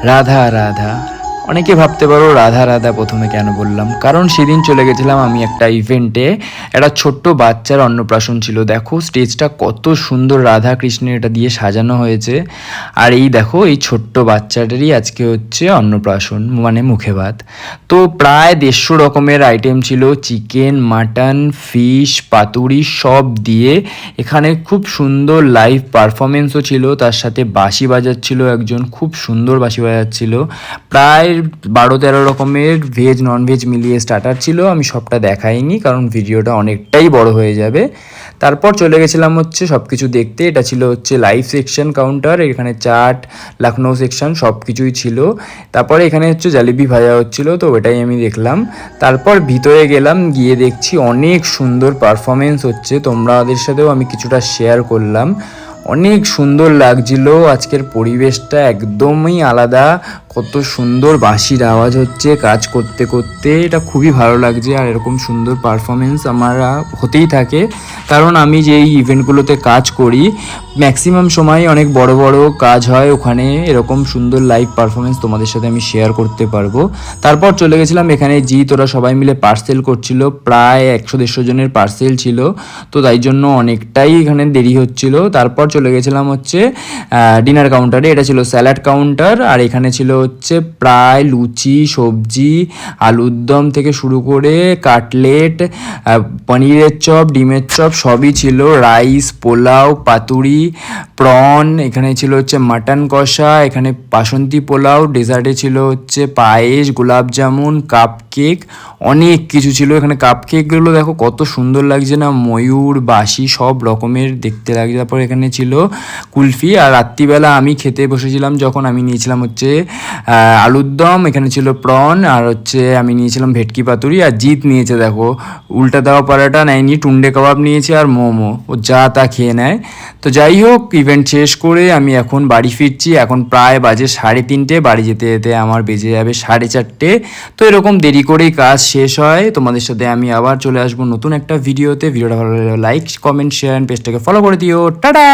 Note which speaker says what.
Speaker 1: রাধা রাধা। অনেকে ভাবতে পারো রাধা রাধা প্রথমে কেন বললাম, কারণ সেদিন চলে গেছিলাম আমি একটা ইভেন্টে। একটা ছোট্ট বাচ্চার অন্নপ্রাশন ছিল। দেখো স্টেজটা কত সুন্দর রাধা কৃষ্ণের এটা দিয়ে সাজানো হয়েছে। আর এই দেখো এই ছোট্ট বাচ্চাটারই আজকে হচ্ছে অন্নপ্রাশন, মানে মুখে ভাত। তো প্রায় 150 রকমের আইটেম ছিল, চিকেন, মাটন, ফিশ, পাতুরি সব দিয়ে। এখানে খুব সুন্দর লাইভ পারফরমেন্সও ছিল, তার সাথে বাঁশি বাজাচ্ছিল একজন, খুব সুন্দর বাঁশি বাজাচ্ছিল। প্রায় 12-13 রকমের ভেজ নন ভেজ মিলিয়ে স্টার্টার ছিল। আমি সবটা দেখাইনি কারণ ভিডিওটা অনেকটাই বড় হয়ে যাবে। তারপর চলে গেছিলাম হচ্ছে সব কিছু দেখতে। এটা ছিল হচ্ছে লাইভ সেকশন কাউন্টার, এখানে চাট, লখনৌ সেকশন সব কিছুই ছিল। তারপরে এখানে হচ্ছে জালিবি ভাজা হচ্ছিল, তো ওটাই আমি দেখলাম। তারপর ভিতরে গেলাম, গিয়ে দেখছি অনেক সুন্দর পারফরমেন্স হচ্ছে, তোমাদের সাথেও আমি কিছুটা শেয়ার করলাম। অনেক সুন্দর লাগছিল, আজকের পরিবেশটা একদমই আলাদা। কত সুন্দর বাঁশির আওয়াজ হচ্ছে কাজ করতে করতে, এটা খুবই ভালো লাগছে। আর এরকম সুন্দর পারফরমেন্স আমার হতেই থাকে, কারণ আমি যেই ইভেন্টগুলোতে কাজ করি ম্যাক্সিমাম সময় অনেক বড় বড় কাজ হয়, ওখানে এরকম সুন্দর লাইভ পারফরমেন্স তোমাদের সাথে আমি শেয়ার করতে পারবো। তারপর চলে গেছিলাম এখানে ওরা সবাই মিলে পার্সেল করছিল, প্রায় 100-150 জনের পার্সেল ছিল, তো তাই জন্য অনেকটাই এখানে দেরি হচ্ছিল। তারপর চলে গেছিলাম হচ্ছে ডিনার কাউন্টারে, এটা ছিল স্যালাড কাউন্টার। আর এখানে ছিল হচ্ছে প্রায় লুচি, সবজি, আলুর দম থেকে শুরু করে কাটলেট, পনিরের চপ, ডিমের চপ সবই ছিল, রাইস, পোলাও, পাতুরি, প্রন, এখানে ছিল হচ্ছে মাটন কষা, এখানে বাসন্তী পোলাও, ডেজার্টে ছিল হচ্ছে পায়েস, গোলাপ জামুন, কাপ কেক, অনেক কিছু ছিল। এখানে কাপ কেকগুলো দেখো কত সুন্দর লাগছে না, ময়ূর, বাঁশি সব রকমের দেখতে লাগছে। তারপর এখানে ছিল কুলফি। আর রাত্রিবেলা আমি খেতে বসেছিলাম যখন, আমি নিয়েছিলাম হচ্ছে আলুর দম, এখানে ছিল প্রন, আর হচ্ছে আমি নিয়েছিলাম ভেটকি পাতুরি। আর জিৎ নিয়েছে দেখো উল্টা দেওয়া পরাটা নেয়নি, টুন্ডে কাবাব নিয়েছে আর মোমো, ও যা তা খেয়ে নেয়। তো যাই হোক, ইভেন্ট শেষ করে আমি এখন বাড়ি ফিরছি। এখন প্রায় বাজে 3:30, বাড়ি যেতে যেতে আমার বেজে যাবে 4:30। তো এরকম দেরি করেই কাজ শেষ হয়। তোমাদের সাথে আমি আবার চলে আসবো নতুন একটা ভিডিওতে। ভিডিওটা ভালো লাগলে লাইক, কমেন্ট, শেয়ার, পেজটাকে ফলো করে দিও। টাটা।